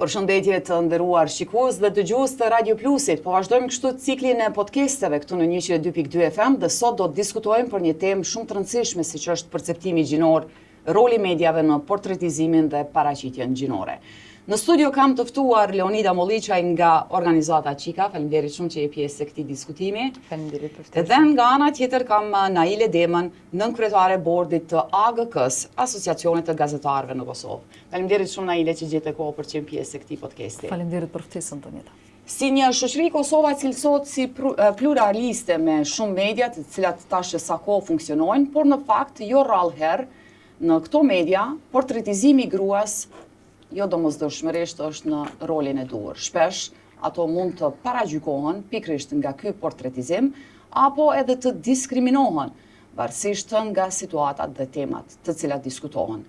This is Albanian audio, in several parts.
Përshëndetje të nderuar shikues dhe dëgjues të Radio Plusit. Po vazhdojmë kështu ciklin e podcasteve këtu në 102.2 FM dhe sot do të diskutojmë për një temë shumë të rëndësishme siç është perceptimi gjinor, roli mediave në portretizimin dhe paraqitjen gjinore. Në studio kam të ftuar Leonida Molliçaj nga organizata Çika. Faleminderit shumë që je pjesë e këtij diskutimi. Faleminderit për ftesën. Dhe nga ana tjetër kam Naile Demën, nënkryetare e bordit të AGK-s, Asociacionit të Gazetarëve në Kosovë. Faleminderit shumë Naile që gjete kohë për të qenë pjesë e këtij podcasti. Faleminderit për ftesën tonë. Si një shoqëri Kosova cilësohet si pluraliste me shumë media, të cilat tash sa kohë funksionojnë, por në fakt jo rrallëherë në këto media portretizimi i gruas jo domosdoshmërisht është në rolin e duhur. Shpesh ato mund të paragjykohen pikërisht nga ky portretizim apo edhe të diskriminohen varësisht nga situatat dhe temat të cilat diskutohen.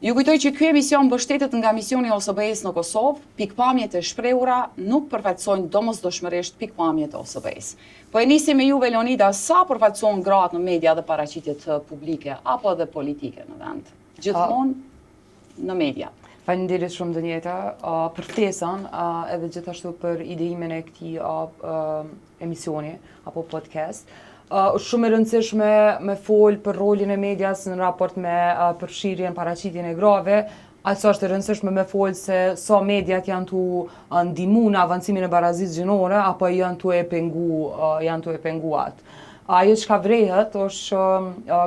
Ju kujtoj që ky emision mbështetet nga misioni OSBE-s në Kosovë, pikpamjet e shprehura nuk përfaqësojnë domosdoshmërisht pikpamjet e OSBE-s. Po e nisim me juve Leonida, sa përfaqësojnë gratë në media dhe paraqitjet publike apo edhe politike në vend? Gjithmonë në media. Faleminderit shumë Dënjeta për ftesën edhe gjithashtu për idejimin e këtij emisioni apo podcast. Është shumë e rëndësishme me fol për rolin e medias në raport me përfshirjen, paraqitjen e grave. Aqë është e rëndësishme me fol se sa mediat janë tu ndihmu në avancimin e barazisë gjinore apo janë tu e penguat. Ajo që ka vrehet është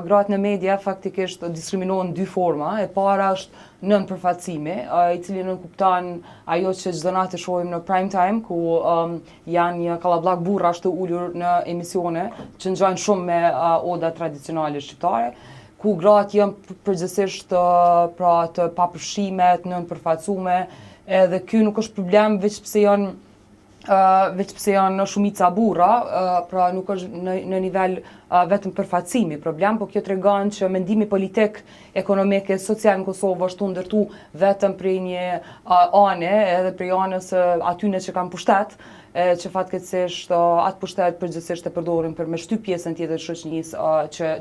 gratë në media faktikisht diskriminohen dy forma. E para është nën përfaqësimi, i cili nënkupton ajo që çdo natë shohim në prime time, ku janë një kallabllak burrash të ulur në emisione që ngjajnë shumë me oda tradicionale shqiptare, ku gratë janë përgjithsisht pra të papërfshimet, nën përfaqësume, edhe ky nuk është problem veç pse janë shumica burra, pra nuk është në nivel vetëm përfaqësimi problem, po kjo tregon që mendimi politik, ekonomik e social në Kosovë është ndërtu vetëm prej një ane, edhe prej anës atyne që kanë pushtet, që fatkeqësisht atë pushtet përgjithsisht e përdorin për me shtyp pjesën tjetër të shoqërisë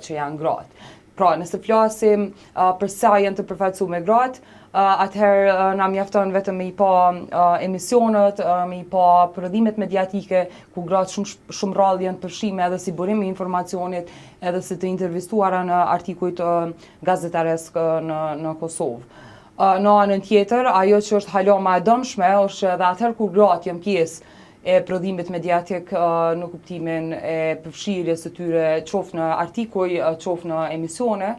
që janë gratë. Pra, nëse flasim për sa janë të përfaqësuar me gratë, atëherë na mjafton vetëm me i pa emisionet, me i pa prodhimet mediatike, ku gratë shumë rrallë janë përfshime edhe si burim i informacionit, edhe si të intervistuara në artikujt gazetaresk në Kosovë. Në anën tjetër, ajo që është hala më e dëmshme është edhe atëherë kur gratë janë pjesë e prodhimit mediatik në kuptimin e përfshirjes së tyre qoftë në artikuj, qoftë në emisione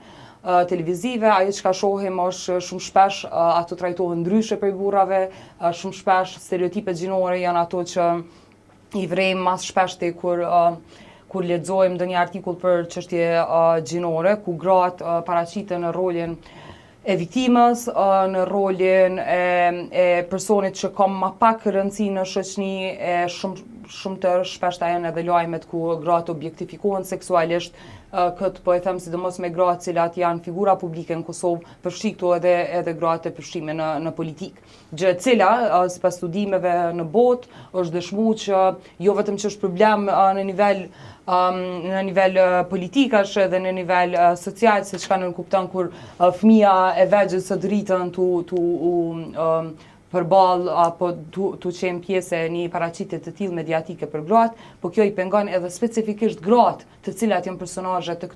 televizive. Ajo që ka shohim është shumë shpesh ato trajtohen ndryshe prej burrave, shumë shpesh stereotipet gjinore janë ato që i vrejmë mas shpeshti kur lexojmë ndonjë artikull për çështje gjinore, ku gratë paraqiten në rolin e viktimës, në rolin e personit që ka më pak rëndësi në shoqëni, shumë të shpeshta janë edhe lajmet ku gratë objektifikohen seksualisht, këtë po e them sidomos me gratë cilat janë figura publike në Kosovë, përfshi këtu edhe gratë e përfshime në politikë. Gjë e cila, sipas studimeve në botë, është dëshmuar që jo vetëm që është problem në nivel politikash edhe në nivel social, se çka nënkupton kur fëmia e vegjël së dritën përballë apo tu qenë pjesë e një paraqitje të tillë mediatike për gratë, po kjo i pengon edhe specifikisht gratë, të cilat janë personazhe të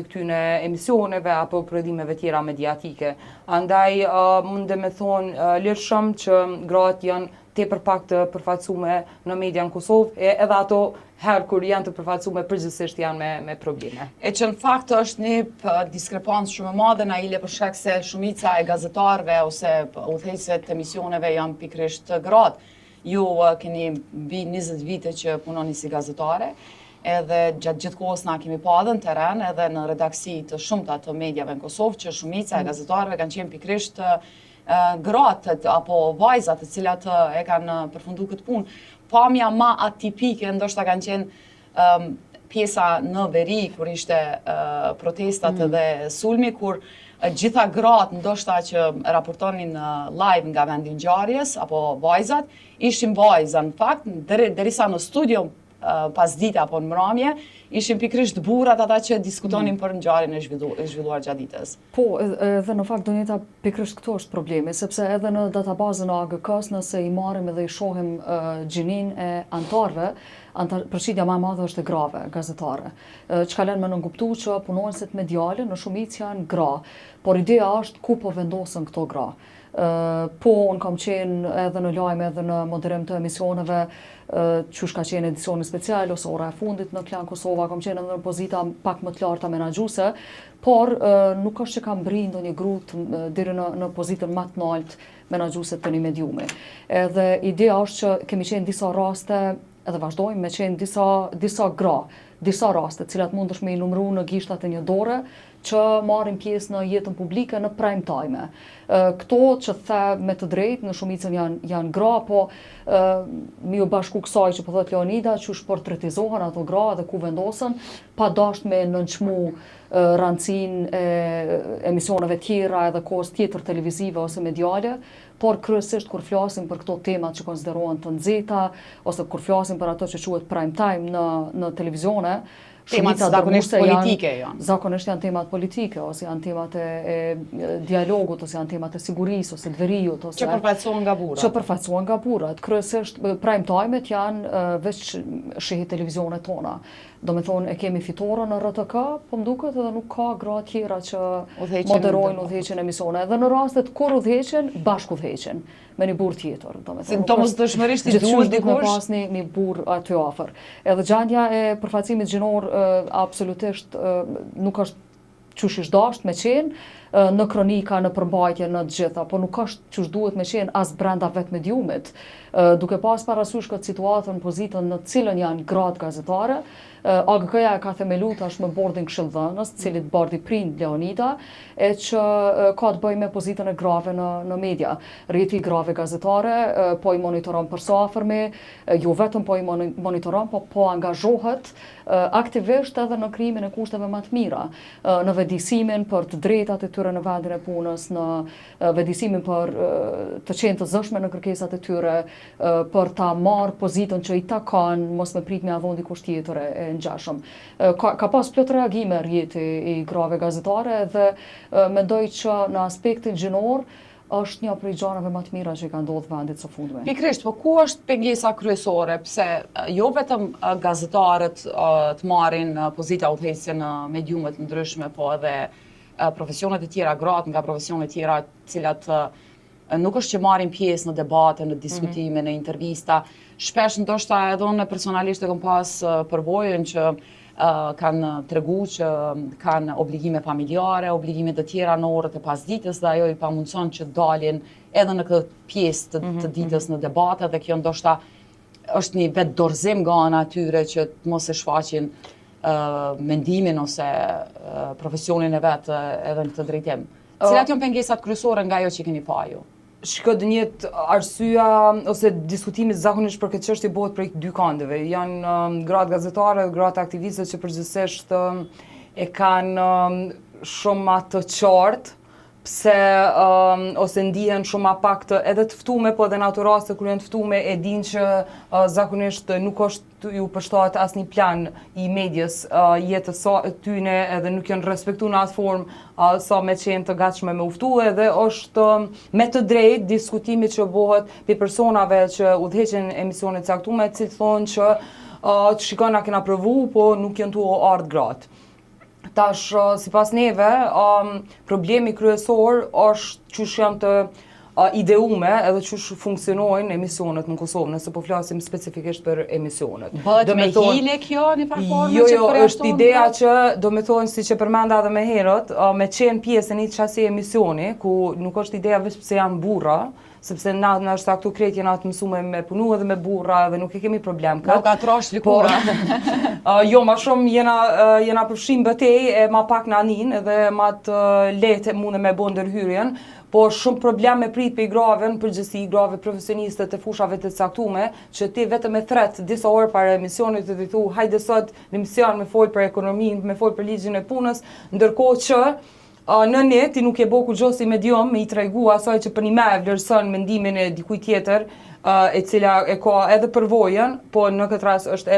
këtyne emisioneve apo prodhimeve tjera mediatike. Andaj mundem me thonë lirshëm që gratë janë tepër pak të përfaqësume në media në Kosovë, edhe ato herë kur janë të përfaqësume përgjithsisht janë me probleme. E që në fakt është një diskrepancë shumë e madhe Naile për shkak se shumica e gazetarëve ose udhëheqësit të emisioneve janë pikërisht gratë. Ju keni mbi 20 vite që punoni si gazetare, edhe gjatë gjithë kohës na kemi pa edhe në terren, edhe në redaksi të shumta të mediave në Kosovë, që shumica e gazetarëve kanë qenë pikërisht gratë apo vajzat të cilat e kanë përfunduar këtë punë. Pamja ma atipike ndoshta kanë qenë pjesa në veri kur ishte protestat dhe sulmi, kur gjitha gratë ndoshta që raportonin live nga vendi ngjarjes apo vajzat ishin vajza në fakt, derisa në studio pas dite apo në mramje, ishin pikrisht burrat ata që diskutonin për ngjarjen e zhvilluar gjatë ditës. Po, edhe në fakt Donjeta pikrisht këto është problemi, sepse edhe në databazën e AGK-s nëse i marrim edhe i shohim gjinin e antarëve, përqindja më e madhe është e grave, gazetare. Çka lën me nënkuptu që punonësit mediale në shumicë janë gra, por ideja është ku po vendosen këto gra. Po, unë kam qenë edhe në lajme edhe në moderim të emisioneve, qysh ka qenë edicioni special ose ora e fundit në Klan Kosova, kam qenë edhe në pozita pak më të larta menaxhuese, por nuk është që kam bri ndonjë grup deri në pozitën më të lartë menaxhuese të një mediumi. Edhe ideja është që kemi qenë disa raste, edhe vazhdojmë me qenë disa gra, disa raste, cilat mund është me i numru në gishtat e një dore, që marrin pjesë në jetën publike në prime time. Këto që the me të drejtë në shumicën janë gra, po mi u bashku kësaj që po thot Leonida, që portretizohen ato gra dhe ku vendosen, pa dasht me nënçmu rancin e emisioneve tjera edhe kohës tjetër televizive ose mediale, por kryesisht kur flasim për këto temat që konsiderohen të nxehta, ose kur flasim për ato që quhet prime time në televizione, temat zakonisht politike janë. Zakonisht janë temat politike, ose janë temat e dialogut, ose janë temat e sigurisë, ose të veriut, ose që përfaqësohen nga burrat. Që përfaqësohen nga burrat. Kryesisht prime time-et janë veç shihi televizionet tona. Do me thonë e kemi fitoren në RTK, po m'duket edhe nuk ka gra tjera që moderojnë udhëheqjen e emisione. Edhe në rastet kur udhëheqen, bashkë udhëheqen me një burr tjetër. Domosdoshmërisht i duhet dikush me pas një burr aty afër. Edhe gjendja e përfaqësimit gjinor absolutisht nuk është qysh ish dasht me qenë në kronika, në përmbajtje, në të gjitha, po nuk është qysh duhet me qenë as brenda vetë mediumit. Duke pas parasysh këtë situatën, pozitën në cilën janë gratë gazetare, AGK-ja e ka themelu tash me bordin këshillëdhënës, cilit bordi prind Leonida, e që ka të bëjë me pozitën e grave në media. Rrjeti i grave gazetare po i monitoron për sa afërmi, jo vetëm po i monitoron, po angazhohet aktivisht edhe në krijimin e kushteve më të mira, në vendisimin për të drejtat e tyre në vendin e punës, në vendisimin për të qenë të zëshme në kërkesat e tyre, për ta marrë pozitën që i takon, mos me prit me avon dikush tjetër e ngjashëm. Ka pas plot reagime rrjeti i grave gazetare dhe mendoj që në aspektin gjinor është një prej gjanave më të mira që i ka ndodhur vendit së fundmi. Pikrisht, po ku është pengesa kryesore? Pse jo vetëm gazetarët të marrin pozita udhëheqëse në mediumet ndryshme, po edhe profesionet e tjera, gratë nga profesionet e tjera, cilat nuk është që marrin pjesë në debate, në diskutime, në intervista. Shpesh ndoshta edhe unë personalisht e kam pas përvojën që kanë tregu që kanë obligime familjare, obligime të tjera në orët e pasdites dhe ajo i pamundson që dalin edhe në këtë pjesë të ditës në debate dhe kjo ndoshta është një vetë dorëzim nga ana e tyre që mos e shfaqin mendimin ose profesionin e vetë edhe në këtë drejtim. Cilat janë pengesat kryesore nga ajo që keni pa ju? Shko dë njët arsyeja ose diskutimit zakonisht për këtë çështje bëhet prej dy kandeve. Janë gratë gazetare, gratë aktiviste që përgjithsisht e kanë shumë më të qartë, pse ose ndihen shumë më pak të edhe të ftume, po edhe në ato raste kur janë të ftume e dinë që zakonisht nuk është ju përshtatet asnjë plan i medias jetës tyne edhe nuk janë respektuar në atë formë sa me qenë të gatshme me uftu edhe është me të drejtë diskutimi që bëhet për personave që udhëheqin emisione të caktuara, të cilët thonë që shikoj na kena provu, po nuk janë tu ardh gratë. Tash, sipas neve, problemi kryesor është çush janë të ideume edhe çush funksionojnë emisionet në Kosovë, nëse po flasim specifikisht për emisionet. Bëhet me hile kjo në farformë që është ideja që, do me thonë, si që përmenda edhe me herët, me qenë pjesë e një qasi emisioni, ku nuk është ideja vetëm se janë burra, sepse na është këtu krejt jena të mësume me punu edhe me burra dhe nuk e kemi problem këtë. Nuk ka trosh lëkura. Jo, ma shumë jena përfshim bëtej e ma pak në anin edhe ma të lehtë mune me bo ndërhyrjen, po shumë problem me prit për i grave në përgjësi, grave profesioniste të fushave të caktume, që ti vetëm e thret disa orë para emisionit të thu, hajde sot në emision me folë për ekonominë, me folë për ligjin e punës, ndërkohë që në net, ti nuk e bo kur gjosi medium me i tregu asaj që për një me vlerëson mendimin e dikuj tjetër, e cila e ka edhe përvojën, po në këtë rast është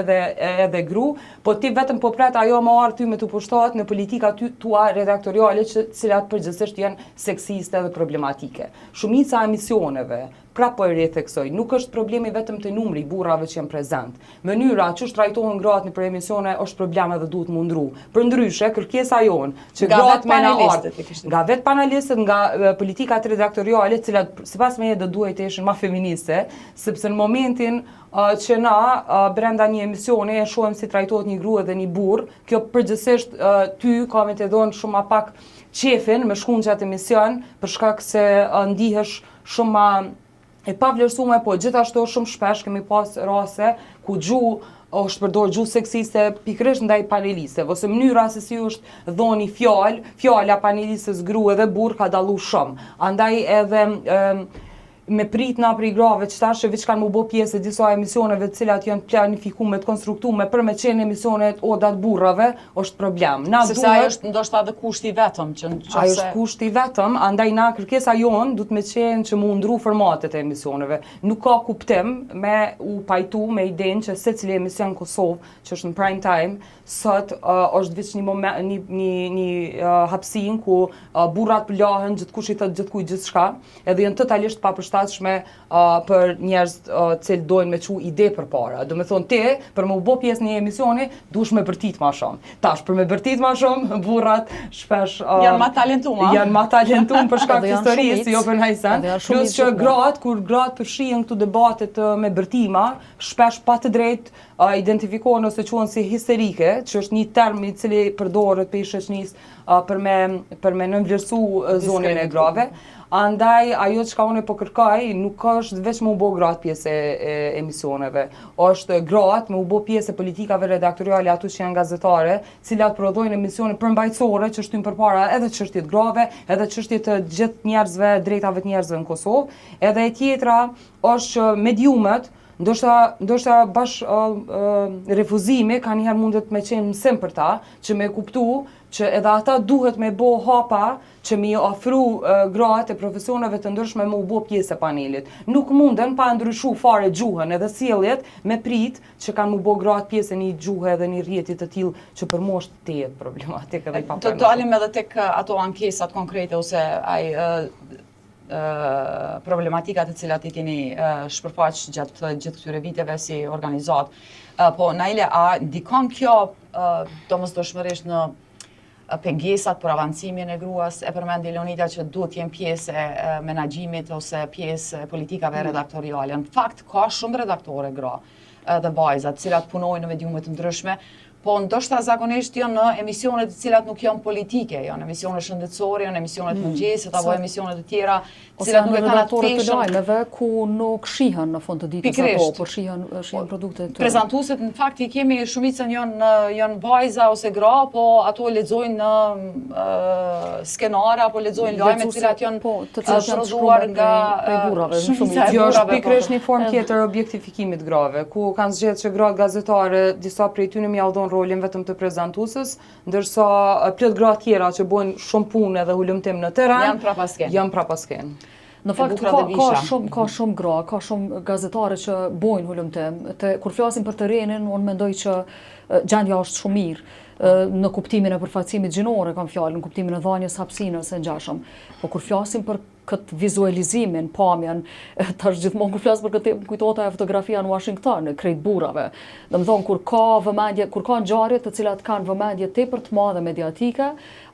edhe gru, po ti vetëm po pret ajo më ardh ty me të pushtohet në politika tua redaktoriale që cilat përgjithsisht janë seksiste dhe problematike. Shumica e emisioneve prapë po e ritheksoj, nuk është problemi vetëm të numri i burrave që janë prezent. Mënyra që trajtohen gratë në emisione është problem dhe duhet mundru. Përndryshe, kërkesa jonë që gratë me na ardh, nga vetë panelistët, nga politikat redaktoriale, cilat sipas meje do duhet të ishin më feministe, sepse në momentin që na brenda një emisioni e shohim si trajtohet një grua dhe një burr, kjo përgjithsisht ty ka me të dhënë shumë më pak qefin me shkuën gjatë emision, për shkak se ndihesh shumë më e pavlerësuar, po gjithashtu shumë shpesh kemi pas raste ku është përdor gjuhë seksiste pikërisht ndaj panelistëve, ose mënyra se si është dhoni fjala panelistës grua dhe burr ka dallu shumë. Andaj edhe me prit na për i grave që tash veç kanë më bë pjesë e disa emisioneve të cilat janë planifikuar të konstruktuar për me qenë emisionet odat burrave, është problem. Sepse ajo është ndoshta edhe kushti vetëm që ajo është kushti vetëm, andaj na kërkesa jon duhet me qenë që mu ndru formatet e emisioneve. Nuk ka kuptim me u pajtu me idenë që secili emision në Kosovë, që është në prime time, sot është veç një hapësin ku burrat plahen, gjithkush i thot gjithkujt gjithçka, edhe janë totalisht papërshtatshme për njerëz që dojnë me çu ide përpara. Do të thonë ti për më u bë pjesë në një emisioni, duhesh me bërtit më shumë. Tash për me bërtit më shumë, burrat shpesh janë më talentuar. Janë më talentuar për shkak të historisë, jo për hajsen. Plus që kur gratë përfshihen këtu debatet me bërtima, shpesh pa të drejtë identifikohen ose quhen si histerike, që është një term i cili përdoret për shoqënisë për me nënvlerësu zonën e grave. Andaj ajo çka unë po kërkoj nuk është vetëm u bë gratë pjesë e emisioneve, është gratë me u bë pjesë e politikave redaktoriale ato që janë gazetare, cilat prodhojnë emisione përmbajtësore që shtyn përpara edhe çështjet grave, edhe çështjet të gjithë njerëzve, drejtave të njerëzve në Kosovë, edhe e tjetra është që mediumet ndoshta bash refuzimi ka njëherë mundet me qenë mësim për ta, që me kuptu që edhe ata duhet me bo hapa që mi ofru gratë e profesioneve të ndryshme me u bo pjesë e panelit. Nuk munden pa ndryshu fare gjuhën edhe sjelljet me prit që kanë mu bo gratë pjesë e një gjuhë edhe një rrjetit të tillë që për moshë të jetë problematik edhe i papranueshëm. Të dalim edhe tek ato ankesat konkrete ose problematikat e cilat i keni shpërfaq gjatë gjithë këtyre viteve si organizat. Po, Naile, a ndikon kjo domosdoshmërisht në pengesat për avancimin e gruas, e përmendi Leonida që duhet jenë pjesë e menaxhimit ose pjesë e politikave redaktoriale. Në fakt, ka shumë redaktore gra dhe vajza, të cilat punojnë në mediume të ndryshme, po ndoshta zakonisht janë në emisionet të cilat nuk janë politike, janë emisione shëndetësore, janë emisione të mëngjesit apo emisione të tjera, të cilat nuk e kanë atë të lajmeve ku nuk shihen në fund të ditës ato, por shihen produkte të prezantuesit në fakt i kemi shumicën janë vajza ose gra, po ato lexojnë në skenare apo lexojnë lajme të cilat janë shrodhuar nga burrave. Kjo është pikërisht një formë tjetër objektifikimit grave, ku kanë zgjedhur që gratë gazetare disa prej tyre më jallëdon rolin vetëm të prezantuesës, ndërsa plot gra tjera që bojnë shumë punë dhe hulumtim në terren janë prapasken. Në fakt ka shumë gra, ka shumë gazetare që bojnë hulumtim. Kur flasim për terrenin, unë mendoj që gjendja është shumë mirë. Në kuptimin e përfaqësimit gjinore kam fjalën, në kuptimin e dhënies hapësinës së ngjashëm. Po kur flasim për këtë vizualizimin, pamjen, tash gjithmonë kur flas për këtë kujtohet ajo fotografia në Washington, krejt burrave. Domethënë kur ka vëmendje, kur ka ngjarje të cilat kanë vëmendje tepër të madhe mediatike,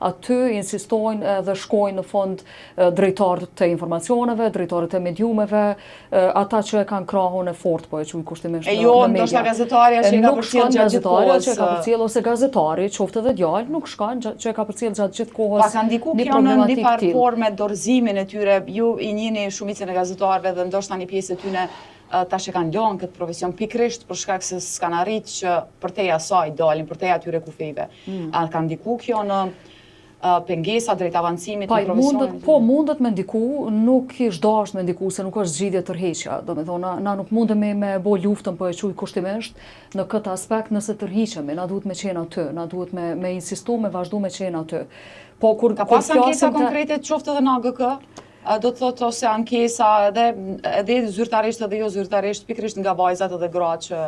aty insistojnë dhe shkojnë në fund drejtarët të informacioneve, drejtarët e mediumeve, ata që e kanë krahun e fortë, po e quaj kushtimisht në media. Jo, ndoshta gazetarja që ka përcjell gjatë gjithë kohës, që ka përcjell ose gazetari, qoftë edhe djalë, nuk shkon që e ka përcjell gjatë gjithë kohës. Pa ka ndiku kjo në një farë formë dorëzimin e tyre, ju i njihni shumicën e gazetarëve dhe ndoshta një pjesë e tyre tash e kanë lënë këtë profesion pikërisht për shkak se s'kan arrit që përtej asaj dalin, përtej atyre kufijve. A ka ndiku kjo në pengesa drejt avancimit të profesionit? Po mundet me ndiku, nuk ish dashur me ndiku se nuk është zgjidhje tërheqja. Domethënë na nuk mundemi me bë luftën po e quaj kushtimisht në këtë aspekt nëse tërhiqemi, na duhet me qenë aty, na duhet me insistu me vazhdu me qenë aty. Po kur ka pas ankesa konkrete qoftë edhe në AGK? do të thotë ose ankesa edhe zyrtarisht edhe jo zyrtarisht, pikërisht nga vajzat edhe gratë që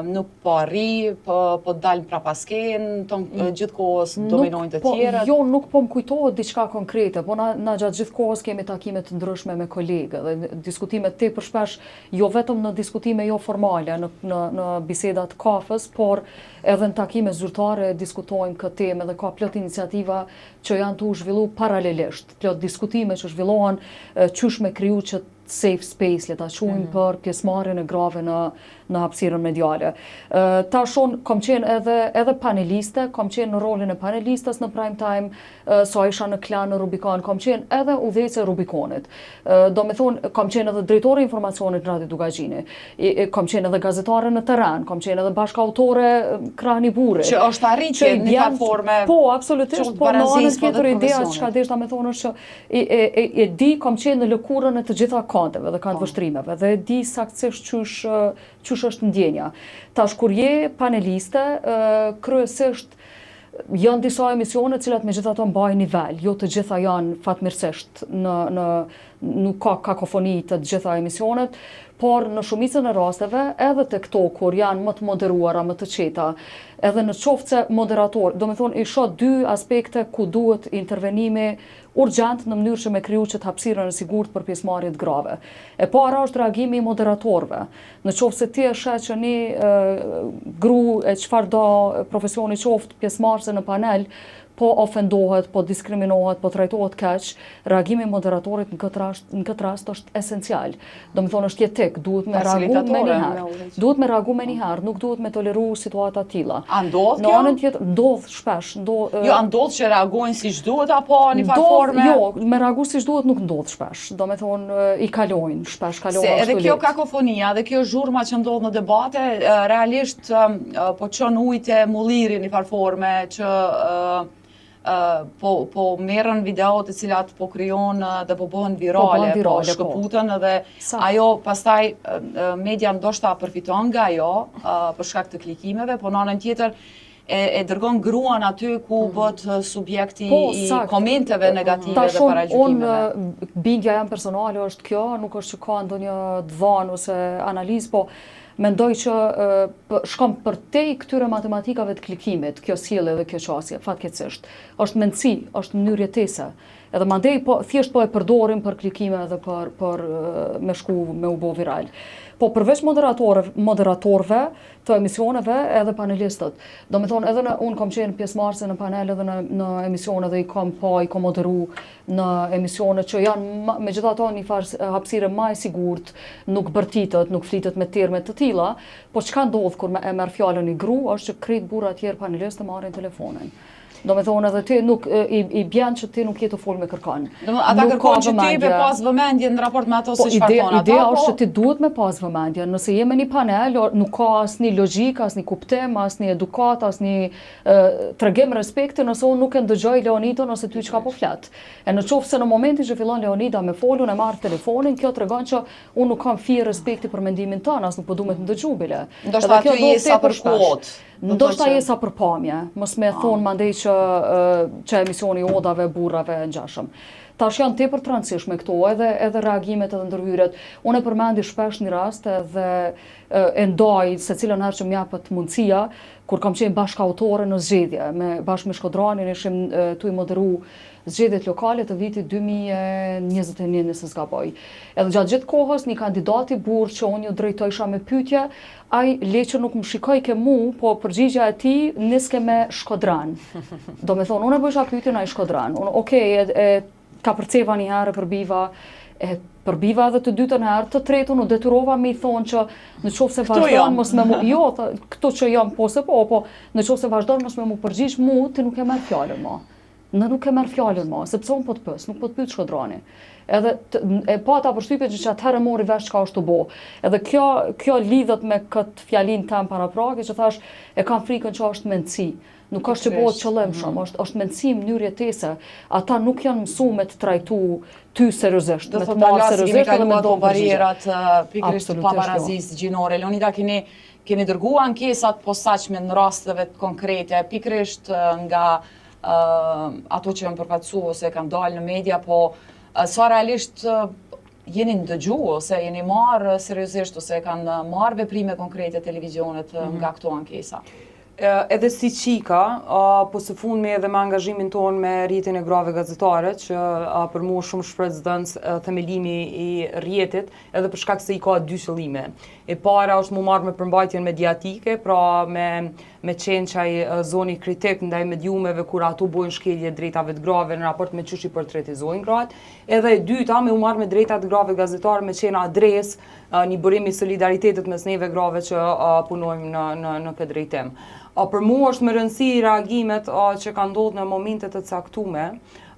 nuk po arri, po dalin prapasken, gjithkohës dominojnë të tjerët. Jo, nuk po më kujtohet diçka konkrete, po na gjatë gjithë kohës kemi takime të ndryshme me kolegë dhe diskutime tepër shpesh, jo vetëm në diskutime jo formale, në bisedat kafës, por edhe në takime zyrtare diskutojmë këtë temë dhe ka plot iniciativa që janë të zhvillu paralelisht, plot diskutime që zhvillohen qysh me kriju që safe space, le ta quajmë për pjesëmarrjen e grave në hapësirën mediale. Tashun kam qenë edhe paneliste, kam qenë në rolin e panelistas në prime time, sa isha në klan në Rubicon, kam qenë edhe udhëhecë e Rubiconit. Do me thonë, kam qenë edhe drejtore informacionit në Radio Dugagjini, kam qenë edhe gazetare në terren, kam qenë edhe bashkëautore Krahni Burri. Që është arritje në një forme. Po, absolutisht, po në anën tjetër ideja çka deshta me thonë është që e di kam qenë në lëkurën e të gjitha kanteve dhe kanë vështrimeve dhe e di saktësisht qysh është ndjenja. Tash kur je paneliste, kryesisht janë disa emisione të cilat megjithatë mbajnë nivel, jo të gjitha janë fatmirësisht nuk ka kakofoni të gjitha emisionet, por në shumicën e rasteve, edhe të këto kur janë më të moderuara, më të qeta, edhe në qoftë se moderator, do me thonë i shoh dy aspekte ku duhet intervenimi urgjent në mënyrë që me kriju që të hapësirën e sigurt për pjesëmarrje të grave. E para është reagimi i moderatorëve. Në qoftë se ti e sheh që një gru e çfarëdo profesioni qoftë pjesëmarrëse në panel, po ofendohet, po diskriminohet, po trajtohet keq, reagimi i moderatorit në këtë rast është esencial. Do me thonë është jetik, duhet me reagu me njëherë. Duhet me reagu me njëherë, nuk duhet me toleru situata tilla. A ndodh kjo? Në anën tjetër, ndodh shpesh. Jo, a ndodh që reagojnë siç duhet apo në një forme? Jo, me reagu siç duhet nuk ndodh shpesh. Do me thonë i kalojnë, shpesh kalojnë ashtu. Se edhe kjo kakofonia, edhe kjo zhurma që ndodh në debate, realisht po çon ujë mulliri në një forme që po merren video të cilat po krijon dhe po bëhen virale, po shkëputen edhe ajo pastaj media ndoshta përfiton nga ajo për shkak të klikimeve, po në anën tjetër e dërgon gruan aty ku bëhet subjekti i komenteve negative dhe paragjykimeve. Unë bindja jam personale është kjo, nuk është që ka ndonjë dvan ose analizë, po mendoj që shkon përtej këtyre matematikave të klikimit, kjo sjellje dhe kjo qasje, fatkeqësisht. Është mendsi, është mënyrë jetese. Edhe mandej thjesht po e përdorim për klikime edhe për me shku me u bë viral. Po përveç moderatorëve të emisioneve edhe panelistët. Do me thonë edhe unë kam qenë pjesëmarrëse në panel edhe në emisione dhe i kam moderu në emisione që janë megjithatë një farë hapësire më e sigurt, nuk bërtitet, nuk flitet me terme të tilla, po çka ndodh kur e merr fjalën një gru është që krejt burra të tjerë panelistë marrin telefonin. Do me thonë edhe ti nuk i bjen që ti nuk je të fol me kërkan. Ata kërkojnë që ti me pas vëmendje në raport me ato si çfarë thonë ata. Ideja është që ti duhet me pas vëmendje. Nëse je me një panel, nuk ka asnjë logjik, asnjë kuptim, asnjë edukat, asnjë tregim respekti nëse unë nuk e ndëgjoj Leonidon ose ty çka po flet. E në qoftë se në momentin që fillon Leonida me folun e marr telefonin, kjo tregon që unë nuk kam fije respekti për mendimin tënd, as nuk po duhet të ndëgjoj bile. Ndoshta aty je sa për kohët. Ndoshta je sa për pamje, mos më thon mandej që emisioni odave, burrave, ngjashëm. Tash janë tepër të rëndësishme këto edhe reagimet edhe ndërhyrjet. Unë e përmendi shpesh një rast edhe e ndaj secilën herë që më japet mundësia kur kam qenë bashkëautore në zgjedhje bashkë me Shkodranin, ishim tu i moderu zgjedhjet lokale të vitit 2021 nëse s'gaboj. Edhe gjatë gjithë kohës një kandidat i burr që unë ju drejtoisha me pyetje, ai le që nuk më shikoj ke mu, po përgjigjja e tij niske me Shkodran. Do me thonë, unë e bësha pyetjen ai Shkodran. Unë ka përceva një herë përbiva edhe të dytën herë, të tretën u detyrova me i thonë që në qoftë se vazhdon mos me mu, jo, këto që jam po në qoftë se vazhdon mos me mu përgjigj mu, ti nuk e merr fjalën më. Nuk e merr fjalën më, sepse unë po të pës, nuk po të pyet Shkodrani. Edhe e pata përshtypje që atëherë mori vesh çka është të bo. Edhe kjo lidhet me këtë fjalinë tam paraprake që thash e kam frikën që është mendsi. Nuk është që bëhet qëllimshëm, është mendsi në mënyrë jetese. Ata nuk janë mësuar me të trajtu ty seriozisht, me të marrë seriozisht edhe me do barierat pikërisht pavarësisë gjinore. Leonida keni dërguar ankesat posaçme në rasteve konkrete, pikërisht nga ato që janë përfaqësuar ose kanë dalë në media, po Sa realisht jeni ndëgju ose jeni marrë seriozisht ose kanë marrë veprime konkrete televizionet nga këto ankesa? Edhe si qika, po së fundmi edhe me angazhimin ton me rjetin e grave gazetare, që për mua shumë shpresdhënës themelimi i rjetit, edhe për shkak se i ka dy qëllime. E para është mu marrë me përmbajtjen mediatike, pra me qenë qaj zoni kritik ndaj mediumeve kur ato bojnë shkelje drejtave të grave në raport me qysh i portretizojnë gratë. Edhe e dyta me u marrë me drejtat grave gazetare me qenë adres një bërimi solidaritetit mes neve grave që punojmë në këtë drejtim. Për mua është më rëndësi reagimet që kanë ndodhur në momentet të caktume,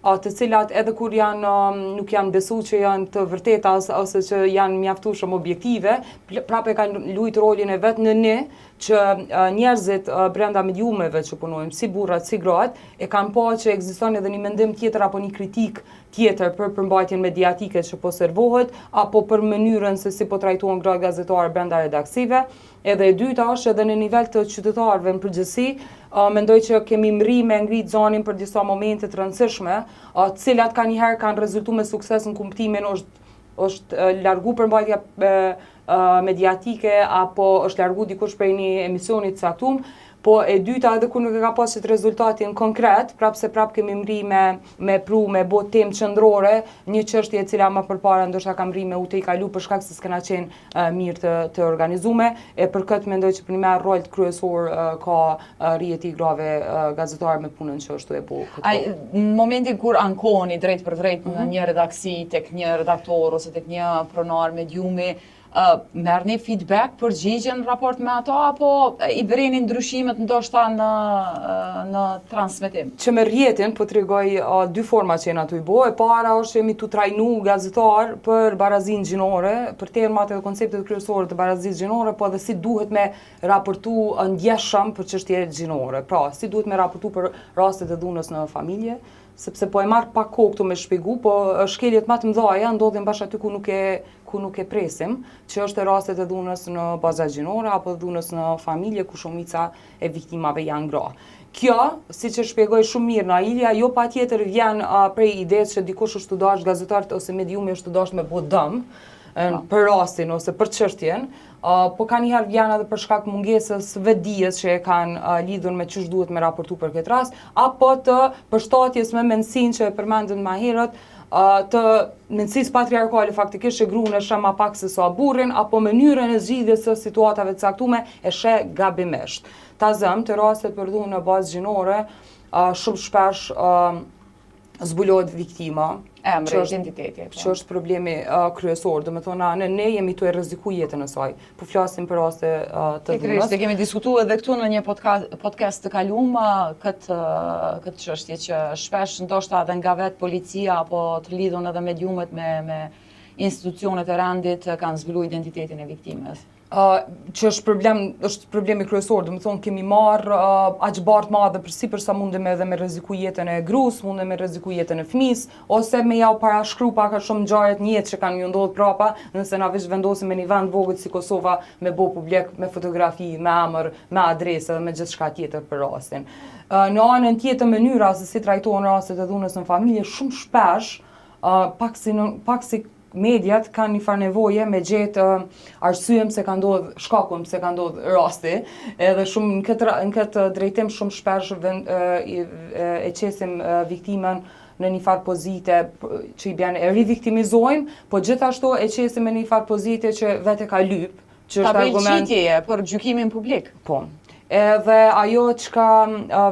të cilat edhe kur nuk janë besu që janë të vërteta ose që janë mjaftueshëm objektive, prapë kanë luajtur rolin e vet në ne që njerëzit brenda mediumeve që punojmë, si burrat, si gratë, e kanë pa që ekziston edhe një mendim tjetër apo një kritik tjetër për përmbajtjen mediatike që po servohet, apo për mënyrën se si po trajtohen gratë gazetare brenda redaksive. Edhe e dyta është edhe në nivel të qytetarëve në përgjithësi, mendoj që kemi me ngrit zonin për disa momente të rëndësishme, cilat ka njëherë kanë rezultu me sukses në kuptimin është largu përmbajtja mediatike apo është largu dikush prej një emisionit caktum, po e dyta edhe kur nuk e ka pasit rezultatin konkret, prapë kemi mri me bot temë qëndrore, një çështje e cila më përpara ndoshta ka mri me u te i kalu për shkak se s'kena qenë mirë të organizume, e për këtë mendoj që për një merë rol kryesor ka rjeti grave gazetare me punën që është e bo këto. Në momentin kur ankoni drejt për drejt në një redaksi, tek një redaktor ose tek një pronar mediumi, merrni feedback, përgjigjen raport me ato, apo i bërini ndryshimet ndoshta në transmetim? Që me rjetin, po t'rregoj dy forma që jena të i bo. E para është jemi të trajnu gazetar për barazin gjinore, për temat edhe konceptet kryesore të barazis gjinore, po edhe si duhet me raportu ndjeshëm për çështje gjinore. Pra, si duhet me raportu për rastet e dhunës në familje, sepse po e marr pak kohë këtu me shpjegu, po shkeljet më të mëdha ndodhin bash aty ku nuk e presim, që është rastet e dhunës në baza gjinore apo dhunës në familje ku shumica e viktimave janë gra. Kjo, siç e shpjegoj shumë mirë në Ailja, jo patjetër vjen prej idesë që dikush është të dashur gazetar ose mediumi është të dashur me bë dëm për rastin ose për çështjen, po ka njëherë vjen edhe për shkak mungesës vetdijes që e kanë lidhur me ç'është duhet me raportu për këtë rast, apo të përshtatjes me mendsinë që e përmendën më herët, të mendësisë patriarkale faktikisht që gruan e sheh më pak se sa burrin, apo mënyrën e zgjidhjes së situatave të caktuara e sheh gabimisht. Ta zëm të rastet për dhunë në bazë gjinore, shumë shpesh zbulohet viktima. Emri, identiteti. Që është problemi kryesor, do me thona, ne jemi të e rreziku jetën e saj. Po flasim për raste të dhunës. Ne kemi diskutuar edhe këtu në një podcast të kaluar këtë çështje që shpesh ndoshta edhe nga vetë policia apo të lidhur edhe mediumet me institucionet e rendit kanë zbuluar identitetin e viktimës. Që është problemi kryesor, do të thonë kemi marrë aq bartë madhe për sa mundem edhe me rreziku jetën e gruas, mundem me rreziku jetën e fëmis, ose me ja u parashkru pak a shumë ngjarjet në jetë që kanë ju ndodhur prapa, nëse na veç vendosim me një vend vogël si Kosova me bo publik, me fotografi, me emër, me adresë dhe me gjithçka tjetër për rastin. Në anën tjetër mënyra se si trajtohen rastet e dhunës në familje, shumë shpesh, pak si mediat kanë një farë nevoje me gjetë arsyeën pse ka ndodhur, shkakun pse ka ndodhur rasti, edhe shumë në këtë drejtim shumë shpesh e qesim viktimën në një farë pozite që i bën e riviktimizojmë, po gjithashtu e qesim në një farë pozite që vetë ka lyp, që është argument për gjykimin publik. Po. Edhe ajo çka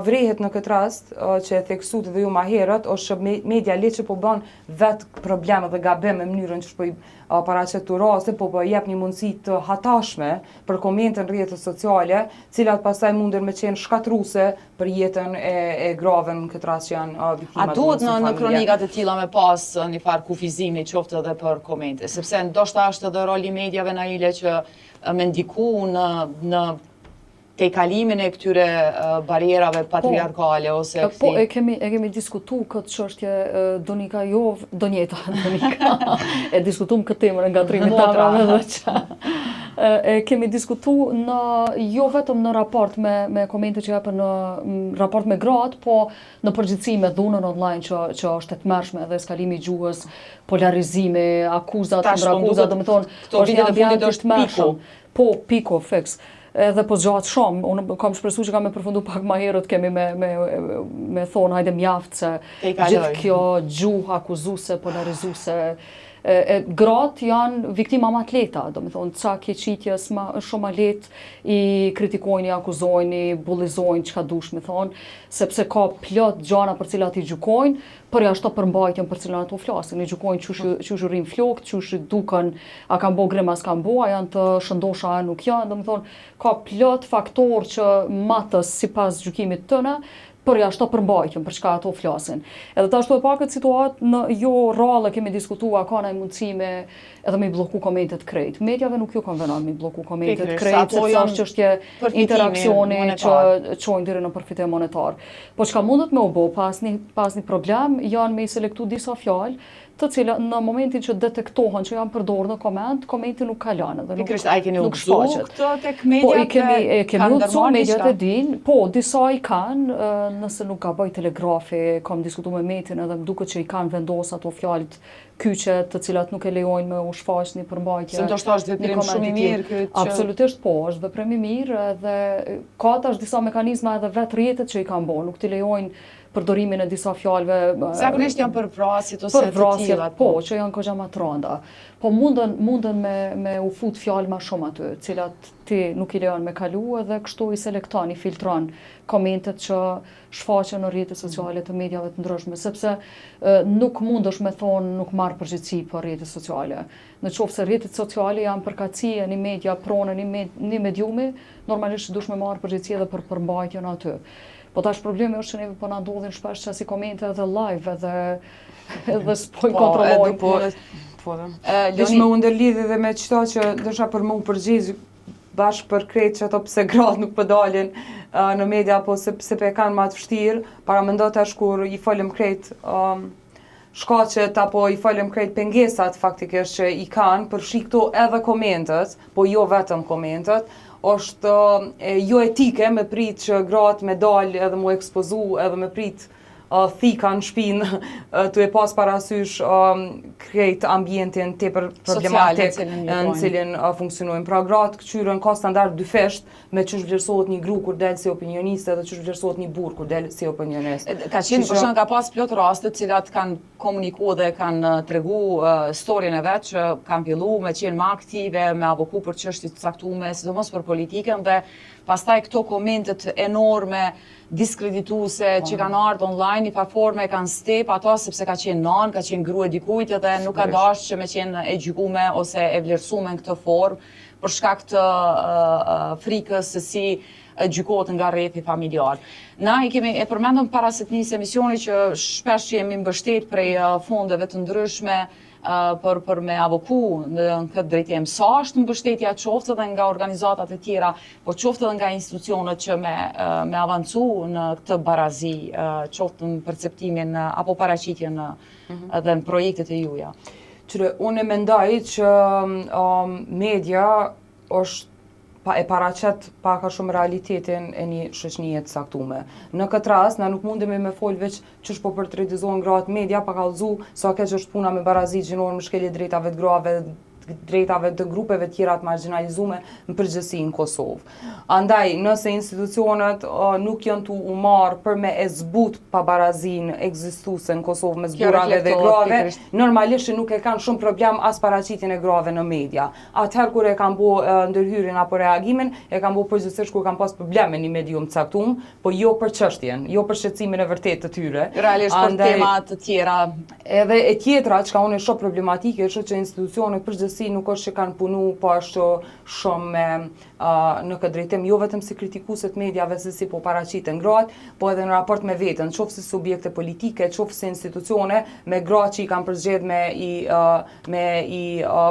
vrehet në këtë rast, që e theksut edhe ju më herët, është që media le që po bën vetë probleme dhe gabim në mënyrën që po i paraqet këto raste, po jep një mundësi të hatashme për komente në rrjetet sociale, cilat pastaj munden me qenë shkatruese për jetën e grave në këtë rast që janë viktima. A duhet në kronikat e tilla me pas një farë kufizimi qoftë edhe për komente, sepse ndoshta është edhe roli mediave në ile që me ndiku në te kalimin e këtyre barierave patriarkale ose Po, e kemi diskutu këtë çështje Donika Donjeta, e diskutum këtë temën nga trimit tamrave dhe që e kemi diskutu jo vetëm në raport me komente që japën në raport me gratë, po në përgjithësi me dhunën online që është e tmerrshme dhe eskalimi i gjuhës, polarizimi, akuzat, kundrakuzat, domethënë është një ambient i tmerrshëm. Po, piko, fix. Edhe po zgjatë shumë, unë kam shpresu që kam me përfundu pak ma herët, kemi me thonë hajde mjaftë se gjithë kjo gjuhë akuzuse, polarizuse, gratë janë viktima më të lehta, do me thonë, ca keqitjes shumë më lehtë i kritikojnë, i akuzojnë, i bullizojnë, çka dush me thonë, sepse ka plot gjana për cilat i gjykojnë, për jashtë përmbajtjen për cilën ato flasin, i gjykojnë qysh rrin flokët, qysh duken, a kanë bo grema, s'kan bo, a janë të shëndosha, a nuk janë, do me thonë, ka plot faktor që matës sipas gjykimit tëne, për jashtë përmbajtjen për çka ato flasin. Edhe ashtu e pa këtë situatë në jo rrallë kemi diskutuar ka ndaj mundësi edhe me blloku komentet krejt. Mediave nuk ju konvenon me blloku komentet krejt, sepse është çështje interaksioni që çojnë deri në përfitim monetar. Po çka mundet me u bë pas një problem janë me i selektu disa fjalë të cilat në momentin që detektohen që janë përdorur në koment, komenti nuk kalon edhe nuk shfaqet. Këto tek mediat e kemi udhëzu mediat e din, po disa i kanë, nëse nuk gaboj Telegrafi, kam diskutuar me Metin edhe më duket që i kanë vendos ato fjalët kyçe të cilat nuk e lejojnë me u shfaq një përmbajtje. Se ndoshta është veprim shumë i mirë këtë. Absolutisht po, është veprim i mirë dhe ka tash disa mekanizma edhe vetë rrjetet që i kanë bërë, nuk t'i lejojnë përdorimin e disa fjalëve. Zakonisht janë për vrasjet ose të tilla. Po, që janë goxha më të rënda. Po munden me u fut fjalë më shumë aty, cilat ti nuk i lejon me kalu edhe kështu i selekton, i filtron komentet që shfaqen në rrjetet sociale të mediave të ndryshme, sepse nuk mundesh me thonë nuk marr përgjegjësi për rrjetet sociale. Në qoftë se rrjetet sociale janë përkatësi e një media, pronën një mediumi, normalisht dush me marr përgjegjësi edhe për përmbajtjen aty. Po tash problemi është që neve po na ndodhin shpesh që si komente edhe live edhe s'po i kontrollojnë. Dish me u ndërlidhi dhe me qëto që dësha për më u përgjigj bashkë për krejt që ato pse gratë nuk pëdalin në media apo se pe kanë ma të vështirë, para mendo tash kur i folëm krejt shkaqet apo i folëm krejt pengesat faktikisht që i kanë për shikto edhe komentet, po jo vetëm komentet, është jo etike me prit që gratë me dalë edhe mu ekspozu edhe me prit thika në shpinë të e pas parasysh krejt ambientin tepër problematik në cilin funksionojnë. Pra gratë këqyren ka standard dyfesht me çish vlerësohet një gru kur del si opinioniste dhe çish vlerësohet një burr kur del si opinionist. Ka qenë për shembull ka pas plot raste të cilat kanë komunikuar dhe kanë tregu storien e vet që kanë filluar me qenë më aktive, me avoku për çështje të caktuara, sidomos për politikën dhe pastaj këto komentet enorme diskredituese që kanë ardhur online, i paforme kanë step ato sepse ka qenë nan, ka qenë grua e dikujt dhe nuk ka dashur që me qenë e gjykuar ose e vlerësuar në këtë formë për shkak të frikës se si gjykohet nga rrethi familjar. Na e përmendëm para se të nisë emisioni që shpesh jemi mbështet prej fondeve të ndryshme për me avoku në këtë drejtim. Sa është mbështetja qoftë edhe nga organizatat e tjera, po qoftë edhe nga institucionet që me avancu në këtë barazi, qoftë në perceptimin apo paraqitjen edhe në projektet e juaja? Qyre, unë e mendoj që media është e paraqet pak a shumë realitetin e një shoqënie të saktume. Në këtë rast, na nuk mundemi me fol veç ç'është po portretizohen gratë media, pa kallëzu sa keq është puna me barazi gjinore, me shkelje drejtave të grave, drejtave të grupeve tjera të marginalizume në përgjithësi në Kosovë. Andaj, nëse institucionet nuk janë tu u marrë për me e zbut pa barazin ekzistuese në Kosovë me zburave dhe grave, normalisht nuk e kanë shumë problem as paraqitjen e grave në media. Atëherë kur e kanë bo ndërhyrjen apo reagimin, e kanë bo përgjithsisht kur kanë pas probleme një medium të caktuar, po jo për çështjen, jo për shqetësimin e vërtetë të tyre. Realisht për tema të tjera. Edhe e tjetra, çka unë e shoh problematike, është që institucionet përgjithësisht përgjithësi nuk është që kanë punu, po ashtu shumë në këtë drejtim, jo vetëm si kritikuesit mediave se si po paraqiten gratë, po edhe në raport me veten, qoftë si subjekte politike, qoftë si institucione, me gratë që i kanë përzgjedh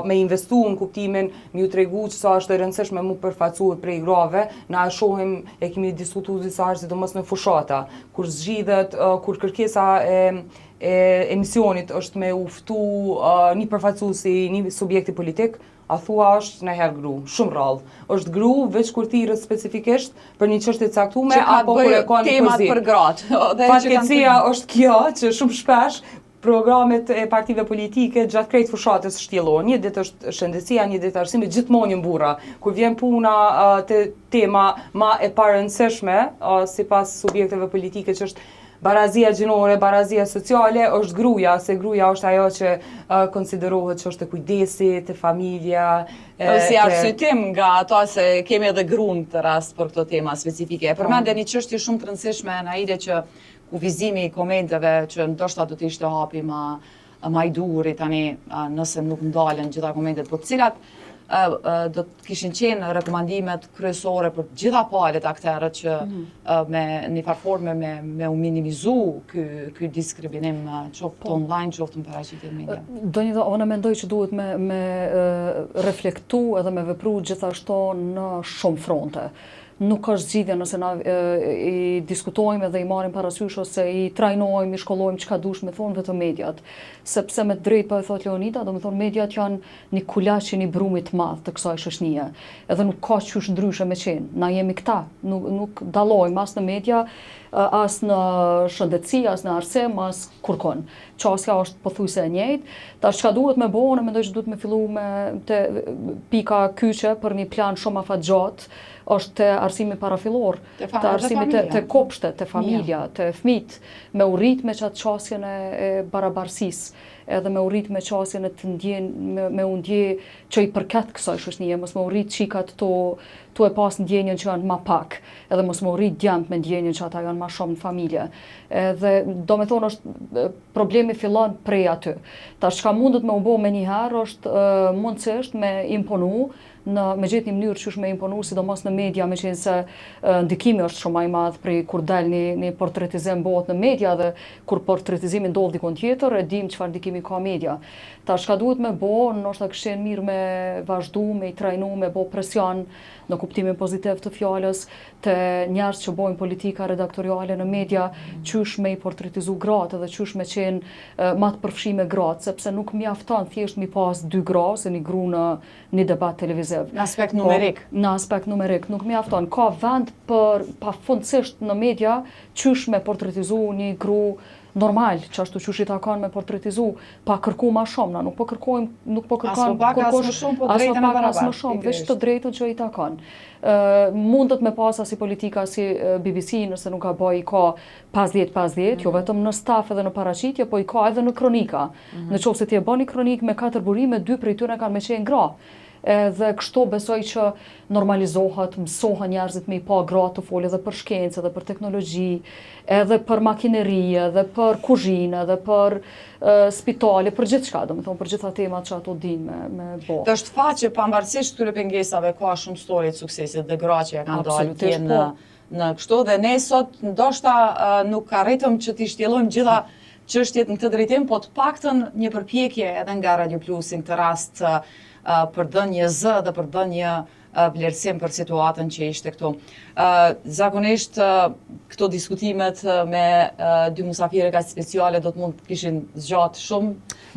me investu në kuptimin, me ju tregu që sa është e rëndësishme mu përfacuar prej grave, na e shohim, e kemi diskutuar disa herë sidomos në fushata, kur zgjidhet, kur kërkesa e emisionit është me uftu një përfacuesi, një subjekti politik, a thua është nëherë gru, shumë rrallë. Është gru veç kur thirrët specifikisht për një çështje të caktuar apo kur e kanë temat për gratë. Fatkeqësia është kjo që shumë shpesh programet e partive politike gjatë krejt fushatës shtjellojnë. Një ditë është shëndetësia, një ditë arsimi, gjithmonë një burra. Kur vjen puna te tema ma e parëndësishme sipas subjekteve politike që është barazia gjinore, barazia sociale, është gruaja, se gruaja është ajo që konsiderohet që është e kujdesit, e familja. Si arsyetim nga ato se kemi edhe gruan të rast për këto tema specifike. Përmendja një çështje shumë të rëndësishme në ide që kufizimi i komendeve që ndoshta do të ishte hapi ma i duri tani nëse nuk ndalen gjitha komendet, po të cilat do të kishin qenë rekomandimet kryesore për gjitha palët akterët që me një farforme me u minimizu ky diskriminim qoftë online, qoftë në paraqitje media. Donjë, unë mendoj që duhet me reflektu edhe me vepru gjithashtu në shumë fronte. Nuk është zgjidhja nëse na i diskutojmë dhe i marrim parasysh ose i trajnojmë, i shkollojmë çka dush me thonë vetëm mediat. Sepse me drejt po e thot Leonida, do të thonë mediat janë një kulaç i një brumi të madh të kësaj shoqënie. Edhe nuk ka qysh ndryshe me qenë. Na jemi këta, nuk dallojmë as në media, as në shëndetësi, as në arsim, as kurkon. Çështja është pothuajse e njëjtë. Tash çka duhet me bëu, unë mendoj që duhet me fillu me te pika kyçe për një plan shumë afatgjat, është te arsimi parafillor, te arsimi te kopshtet, te familja, te fëmijët, me u rrit me çat çësjen e barabarësisë, edhe me u rrit me çësjen e të ndjen, me u ndje që i përket kësaj shoqënie, mos me u rrit çikat tu e pas ndjenjen që janë ma pak, edhe mos me u rrit djamt me ndjenjen që ata janë ma shumë në familje. Edhe do me thonë është problemi fillon prej aty. Tash çka mundet me u bë me njëherë është mundësisht me imponu me gjetë një mënyrë qysh me imponu, sidomos në media, me qenë se ndikimi është shumë i madh prej kur dal një portretizim bëhet në media dhe kur portretizimi ndodh dikon tjetër, e dim çfarë ndikimi ka media. Tash çka duhet me bë, ndoshta këshin mirë me vazhdu, me i trajnu, me bë presion në kuptimin pozitiv të fjalës të njerëz që bojnë politika redaktoriale në media, qysh me i portretizu gratë dhe qysh me qenë ma të përfshime gratë, sepse nuk mjafton thjesht mi pas dy gra ose një gru në një debat televiziv. Në aspekt numerik. Në aspekt numerik, nuk mjafton. Ka vend për pafundësisht në media qysh me portretizu një gru normal, që ashtu qysh i takon me portretizu, pa kërku ma shumë, na nuk po kërkojmë, as më pak, as më shumë, po drejtën e barabartë. Veç të drejtën që i takon. Mundet me pas si politika si BBC, nëse nuk ka bëj, ka 50-50, jo vetëm në staf edhe në paraqitje, po i ka edhe në kronika. Në qoftë se ti e bën një kronik me 4 burime, 2 prej tyre kanë me qenë gra. Dhe kështu besoj që normalizohet, mësohen njerëzit me i pa gratë të folë edhe për shkencë, edhe për teknologji, edhe për makineri, edhe për kuzhinë, edhe për spitale, për gjithë shka, do me thonë, për gjitha temat që ato din me bo. Të është faqe që pavarësisht këtyre pengesave ka shumë story të suksesit dhe gra që e kanë dalë tjenë në kështu, dhe ne sot ndoshta nuk arritëm që t'i shtjellojmë gjitha çështjet në këtë drejtim, po të paktën një përpjekje edhe nga Radio Plus në këtë rast për dhënë një zë dhe për dhënë një vlerësim për situatën që ishte këtu. Zakonisht këto diskutimet me dy musafire ka speciale do të mund të kishin zgjatë shumë,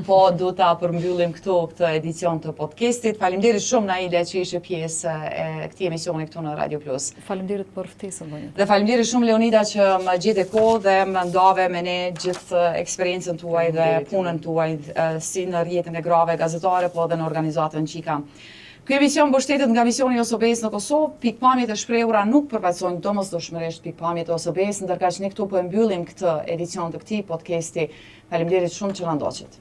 po do ta përmbyllim këtu këtë edicion të podcastit. Faleminderit shumë Naile që ishe pjesë e këtij emisioni këtu në Radio Plus. Faleminderit për ftesën. Dhe faleminderit shumë Leonida që më gjete kohë dhe më ndave me ne gjithë eksperiencën tuaj dhe punën tuaj si në rrjetin e grave gazetare, po edhe në organizatën Qika. Ky emision mbështetet nga misioni i OSB-s në Kosovë. Pikpamjet e shprehura nuk përfaqësojnë domosdoshmërisht pikpamjet e OSB-s, ndërkaq ne këtu po e mbyllim këtë edicion të këtij podcasti. Faleminderit shumë që na ndoqët.